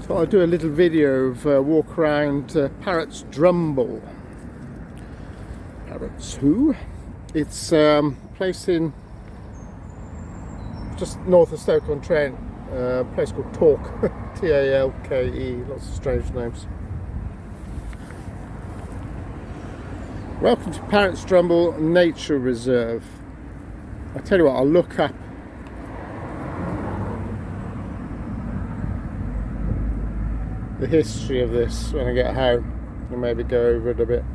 So I'll do a little video of walk around Parrot'S Drumble. Parrots who? It's a place in just north of Stoke-On-Trent, a place called Talke, T-A-L-K-E, lots of strange names. Welcome to Parrot'S Drumble Nature Reserve. I tell you what, I'll look up the history of this when I get home and maybe go over it a bit.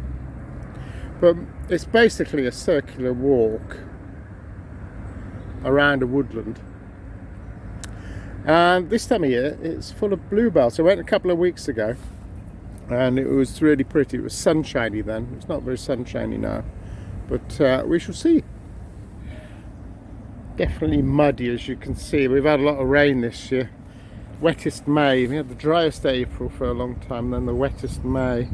But it's basically a circular walk around a woodland, and this time of year it's full of bluebells. I went a couple of weeks ago and it was really pretty. It was sunshiny then. It's not very sunshiny now, but we shall see. Definitely muddy, as you can see. We've had a lot of rain this year. Wettest May. We had the driest April for a long time, then the wettest May.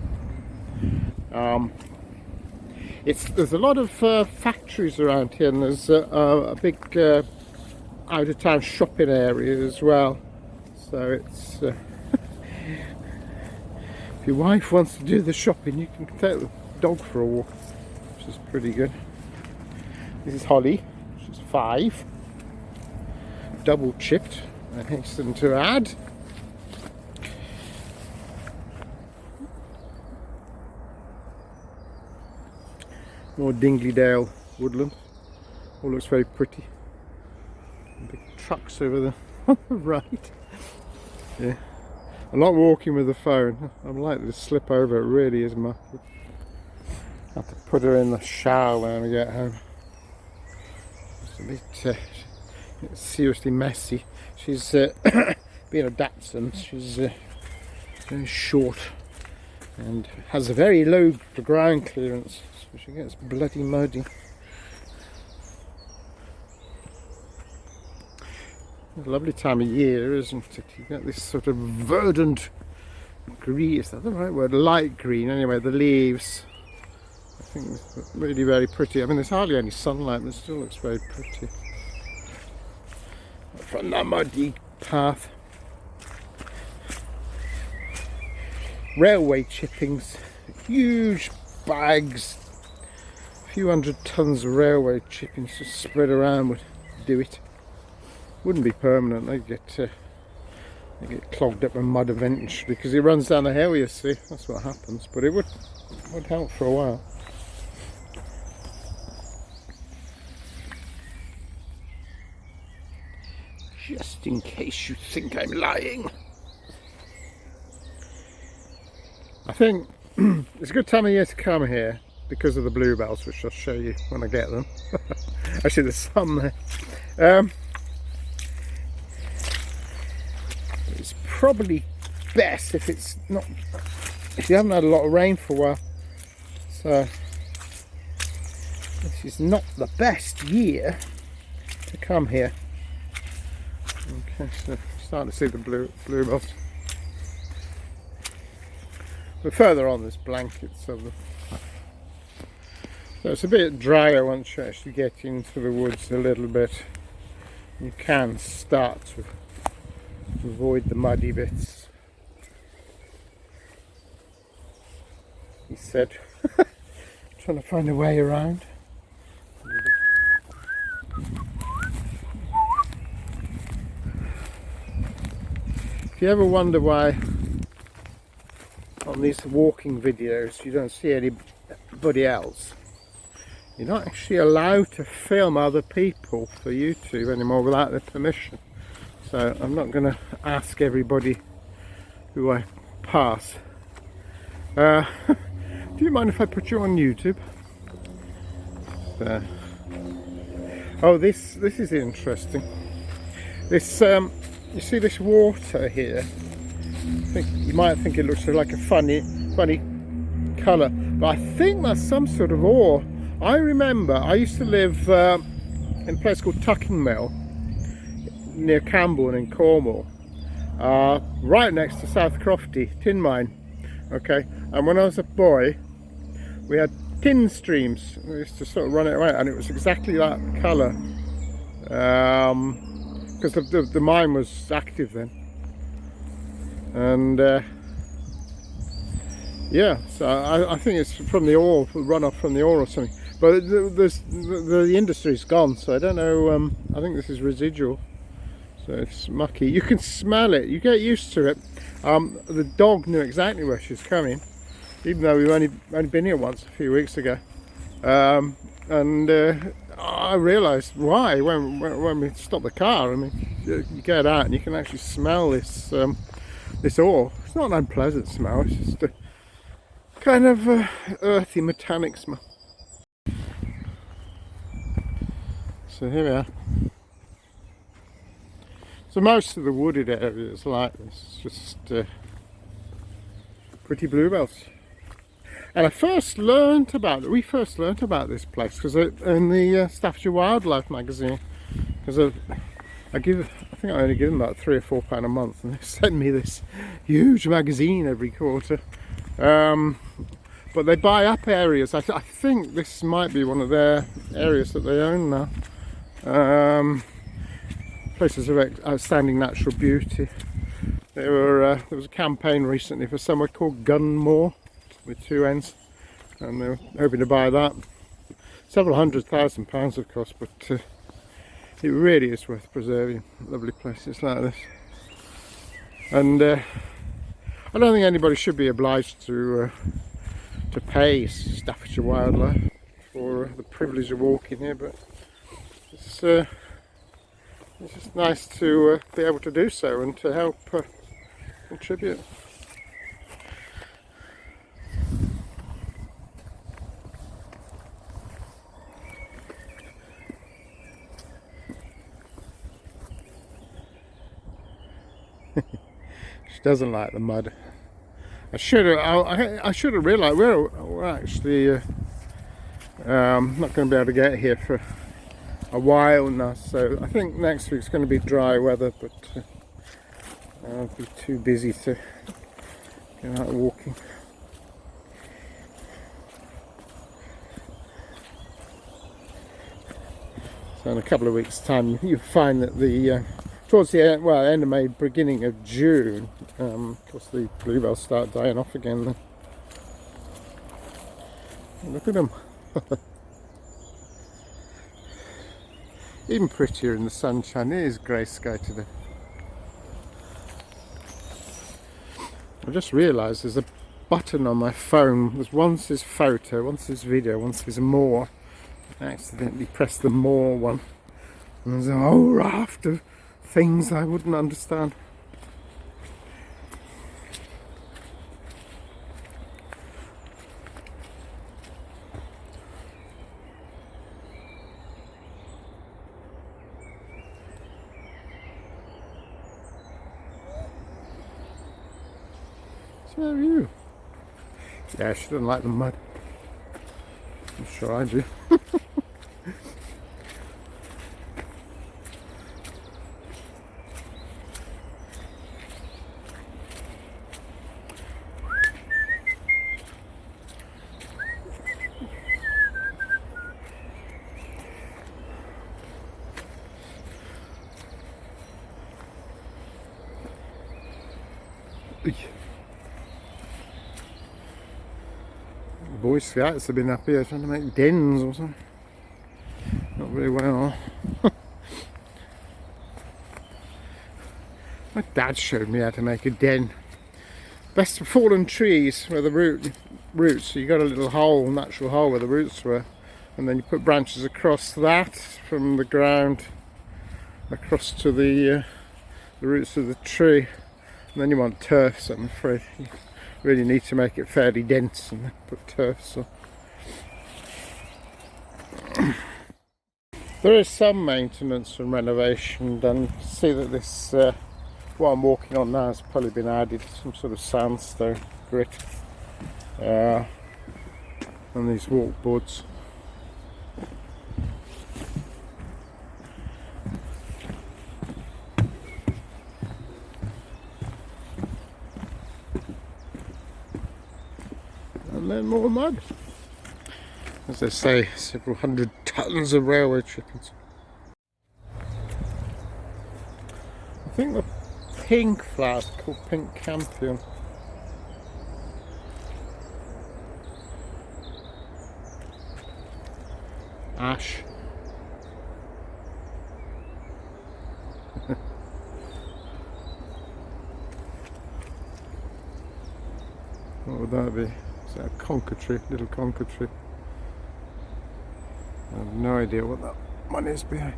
There's a lot of factories around here, and there's a big out of town shopping area as well. So it's if your wife wants to do the shopping, you can take the dog for a walk, which is pretty good. This is Holly. She's 5, double chipped, I hasten to add. More Dingley-Dale woodland. All looks very pretty. Big trucks over there on the right. Yeah. I'm not walking with the phone. I'm likely to slip over. It really is mucky. I have to put her in the shower when I get home. It's a bit it's seriously messy. She's being a Dachshund. She's very short and has a very low ground clearance, so she gets bloody muddy. It's a lovely time of year, isn't it? You get this sort of verdant green, is that the right word? Light green, anyway, the leaves. I think it's really very pretty. I mean, there's hardly any sunlight, but it still looks very pretty. From the muddy path. Railway chippings, huge bags, a few hundred tons of railway chippings just spread around would do it. Wouldn't be permanent. They get clogged up with mud eventually because it runs down the hill. You see, that's what happens. But it would help for a while. Just in case you think I'm lying. I think it's a good time of year to come here because of the bluebells, which I'll show you when I get them. Actually, there's some there. It's probably best if you haven't had a lot of rain for a while. So this is not the best year to come here. Okay, so starting to see the bluebells. But further on, there's blankets of them. So it's a bit drier once you actually get into the woods a little bit. You can start to avoid the muddy bits. He said, trying to find a way around. If you ever wonder why on these walking videos you don't see anybody else, you're not actually allowed to film other people for YouTube anymore without their permission. So I'm not going to ask everybody who I pass. Do you mind if I put you on YouTube? Oh, this is interesting. This you see this water here? You might think it looks like a funny colour, but I think that's some sort of ore. I remember I used to live in a place called Tucking near Camborne in Cornwall, right next to South Crofty tin mine. Okay, and when I was a boy we had tin streams. We used to sort of run it around, and it was exactly that colour because the mine was active then. and yeah, so I think it's from the ore, runoff from the ore or something. But the industry's gone, so I don't know. I think this is residual, so it's mucky. You can smell it. You get used to it. The dog knew exactly where she was coming, even though we've only been here once a few weeks ago. And I realised why when we stopped the car. I mean, you get out and you can actually smell this this ore. It's not an unpleasant smell. It's just a kind of earthy, metallic smell. So here we are. So most of the wooded area is like this. It's just pretty bluebells. And we first learnt about this place because in the Staffordshire Wildlife magazine, because I think I only give them about £3 or £4 a month, and they send me this huge magazine every quarter. But they buy up areas. I think this might be one of their areas that they own now. Places of outstanding natural beauty. There was a campaign recently for somewhere called Gunmore, with 2 N's, and they were hoping to buy that. Several £100,000 of cost, but it really is worth preserving. Lovely places like this. And I don't think anybody should be obliged to pay Staffordshire Wildlife for the privilege of walking here, but it's just nice to be able to do so and to help contribute. She doesn't like the mud. I should have realised we're actually not going to be able to get here for a while now. So I think next week's going to be dry weather, but I'll be too busy to get out walking. So in a couple of weeks' time, you'll find that the towards the end, well, end of May, beginning of June, of course the bluebells start dying off again then. Look at them. Even prettier in the sunshine. It is grey sky today. I just realised there's a button on my phone. There's once says photo, once says video, once says more. I accidentally pressed the more one, and there's a whole raft of things I wouldn't understand. So are you? Yeah, she doesn't like the mud. I'm sure I do. Boy Scouts have been up here trying to make dens or something. Not very well. My dad showed me how to make a den. Best for fallen trees where the roots, so you got a little hole, natural hole where the roots were, and then you put branches across that from the ground across to the roots of the tree, and then you want turf, so I'm afraid you really need to make it fairly dense and put turfs on. There is some maintenance and renovation done. See that this what I'm walking on now has probably been added some sort of sandstone grit on these walk boards. And then more mud. As they say, several hundred tons of railway chickens. I think the pink flowers called pink campion. Ash. What would that be? Is that a conker tree? Little conker tree? I have no idea what that one is behind.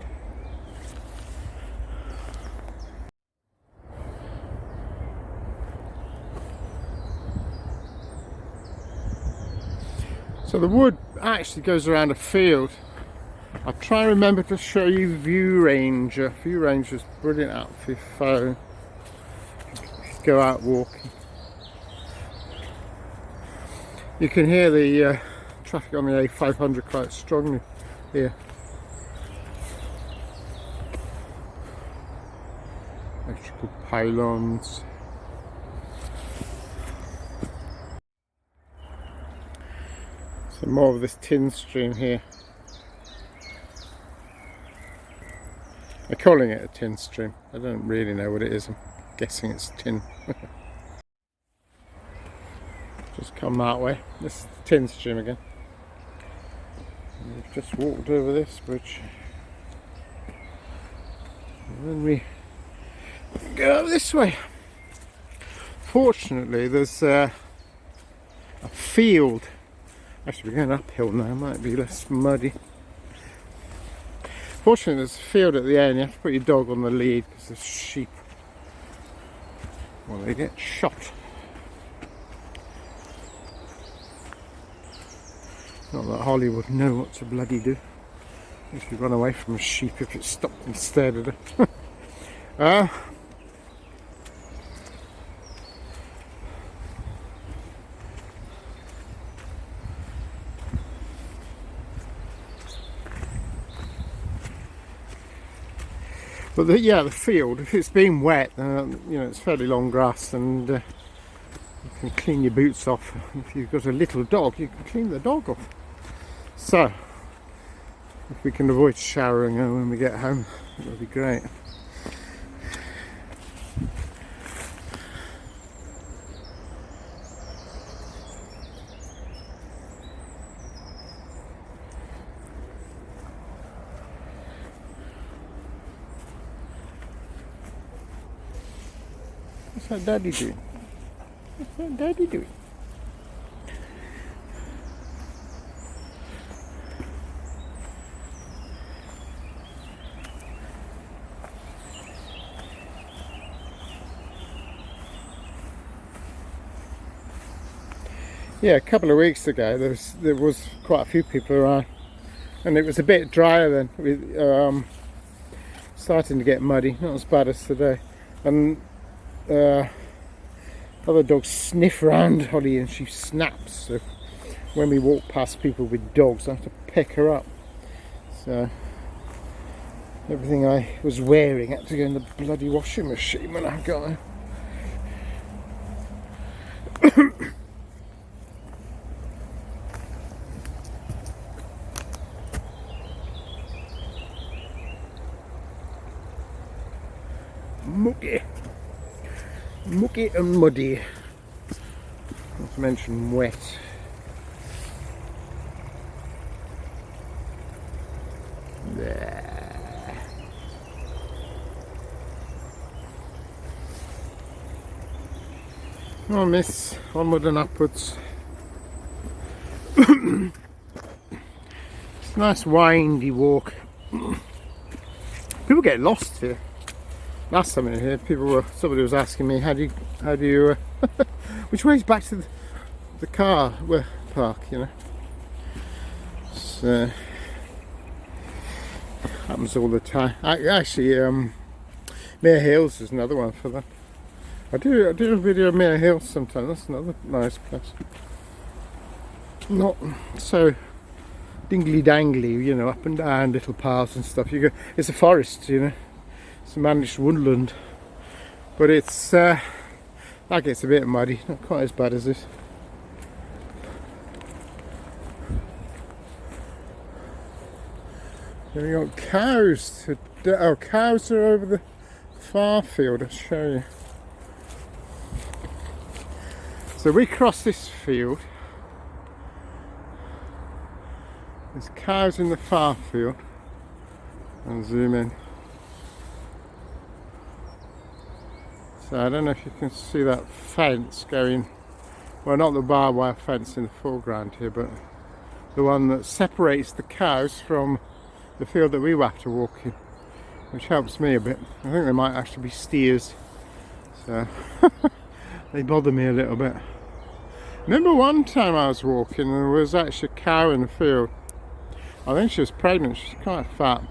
So the wood actually goes around a field. I'll try and remember to show you View Ranger. View Ranger is a brilliant app for your phone. Just go out walking. You can hear the traffic on the A500 quite strongly here. Electrical pylons. So more of this tin stream here. They're calling it a tin stream. I don't really know what it is. I'm guessing it's tin. Just come that way. This is the tin stream again. And we've just walked over this bridge. And then we go up this way. Fortunately, there's a field. Actually, we're going uphill now. Might be less muddy. Fortunately, there's a field at the end. You have to put your dog on the lead because there's sheep. Well, they get shot. Not that Holly would know what to bloody do. If you run away from a sheep if it stopped and stared at her. But the field, if it's been wet, you know, it's fairly long grass, and you can clean your boots off. If you've got a little dog, you can clean the dog off. So, if we can avoid showering her when we get home, it would be great. What's that daddy doing? What's that daddy doing? Yeah, a couple of weeks ago there was quite a few people around, and it was a bit drier then. With starting to get muddy, not as bad as today. And other dogs sniff around Holly and she snaps. So when we walk past people with dogs, I have to pick her up. So everything I was wearing had to go in the bloody washing machine when I got there. Mucky and muddy, not to mention wet. There. Oh miss, onward and upwards. It's a nice windy walk. People get lost here. Last time in here, somebody was asking me, how do you which way is back to the car park, you know. So happens all the time. Actually, Mere Hills is another one for that. I do a video of Mere Hills sometimes. That's another nice place. Not so dingly dangly, you know, up and down little paths and stuff. You go. It's a forest, you know. It's a managed woodland, but it's that gets a bit muddy, not quite as bad as this. Then we got cows. Cows are over the far field. I'll show you. So we cross this field. There's cows in the far field. I'll zoom in. So I don't know if you can see that fence going, well, not the barbed wire fence in the foreground here, but the one that separates the cows from the field that we have to walk in, which helps me a bit. I think they might actually be steers, so they bother me a little bit. Remember one time I was walking and there was actually a cow in the field. I think she was pregnant, she's quite fat,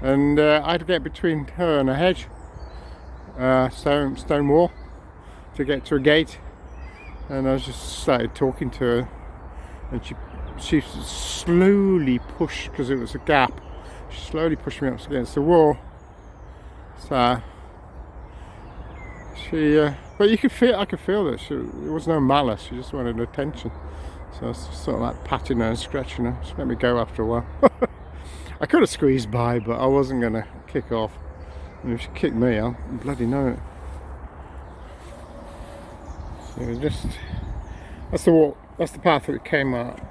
and I had to get between her and a hedge, stone wall, to get to a gate, and I just started talking to her, and she slowly pushed, because it was a gap, she slowly pushed me up against the wall. So she, but you could feel, I could feel that it was no malice, she just wanted attention. So I was sort of like patting her and scratching her. She let me go after a while. I could have squeezed by, but I wasn't going to kick off. And if she kicked me, I'll bloody know it. So just, that's the walk, that's the path that we came up.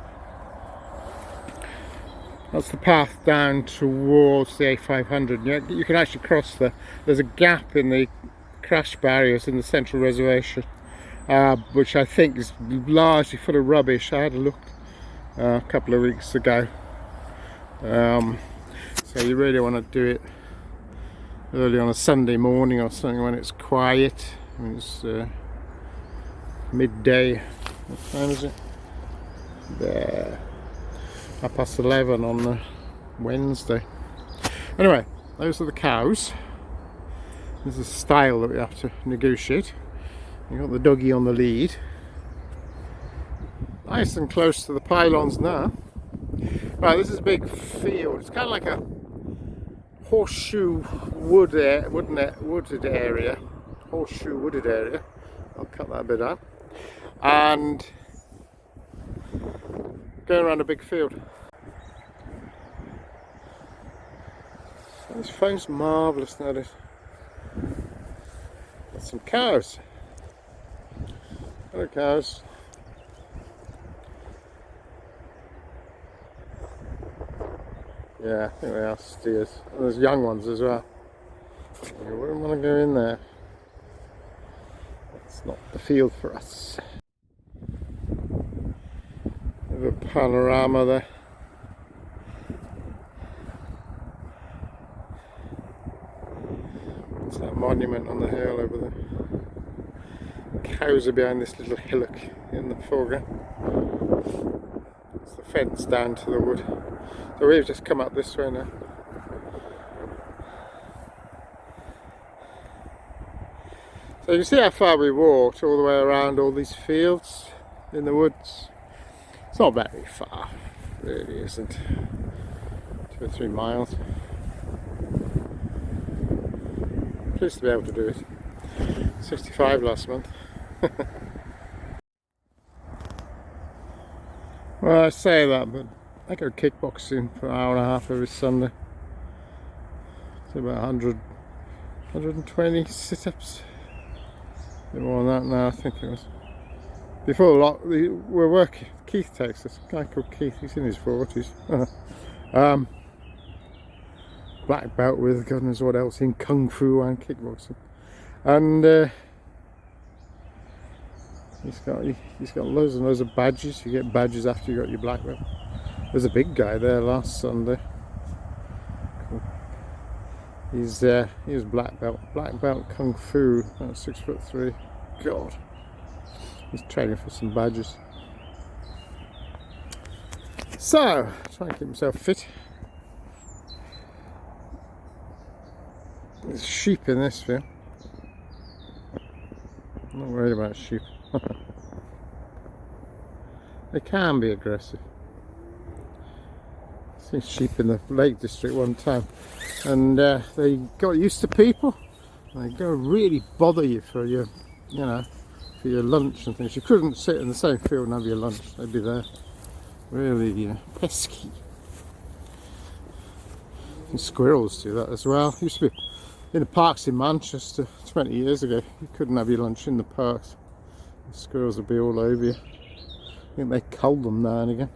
That's the path down towards the A500. You can actually cross there's a gap in the crash barriers in the central reservation. Which I think is largely full of rubbish. I had a look a couple of weeks ago. So you really want to do it early on a Sunday morning or something when it's quiet. I mean, it's midday. What time is it? There. 11:30 on Wednesday. Anyway, those are the cows. There's a stile that we have to negotiate. You've got the doggy on the lead. Nice and close to the pylons now. Right, this is a big field. It's kind of like a horseshoe wooded area. Horseshoe wooded area. I'll cut that bit out. And going around a big field. This phone's marvellous nowadays. Got some cows. Hello cows. Yeah, I think they are steers. And there's young ones as well. You wouldn't want to go in there. It's not the field for us. There's a panorama there. It's that monument on the hill over there. Cows are behind this little hillock in the foreground. It's the fence down to the wood. So we've just come up this way now. So you can see how far we walked all the way around all these fields in the woods. It's not very far, it really isn't. 2 or 3 miles. Pleased to be able to do it. 65 last month. Well, I say that, but I go kickboxing for an hour and a half every Sunday. It's about 120 sit-ups. A bit more than that now, I think it was. Before the lot, we're working. Keith takes us. A guy called Keith, he's in his 40s. Black belt with God knows what else in Kung Fu and kickboxing. And he's got loads and loads of badges. You get badges after you got your black belt. There's a big guy there last Sunday. Cool. He was black belt Kung Fu, about 6'3". God, he's training for some badges. So, trying to keep himself fit. There's sheep in this field. I'm not worried about sheep. They can be aggressive. I seen sheep in the Lake District one time, and they got used to people. They go really bother you for your, for your lunch and things. You couldn't sit in the same field and have your lunch. They'd be there, really, pesky. And squirrels do that as well. Used to be in the parks in Manchester 20 years ago. You couldn't have your lunch in the parks. The squirrels will be all over you. I think they cull them now and again.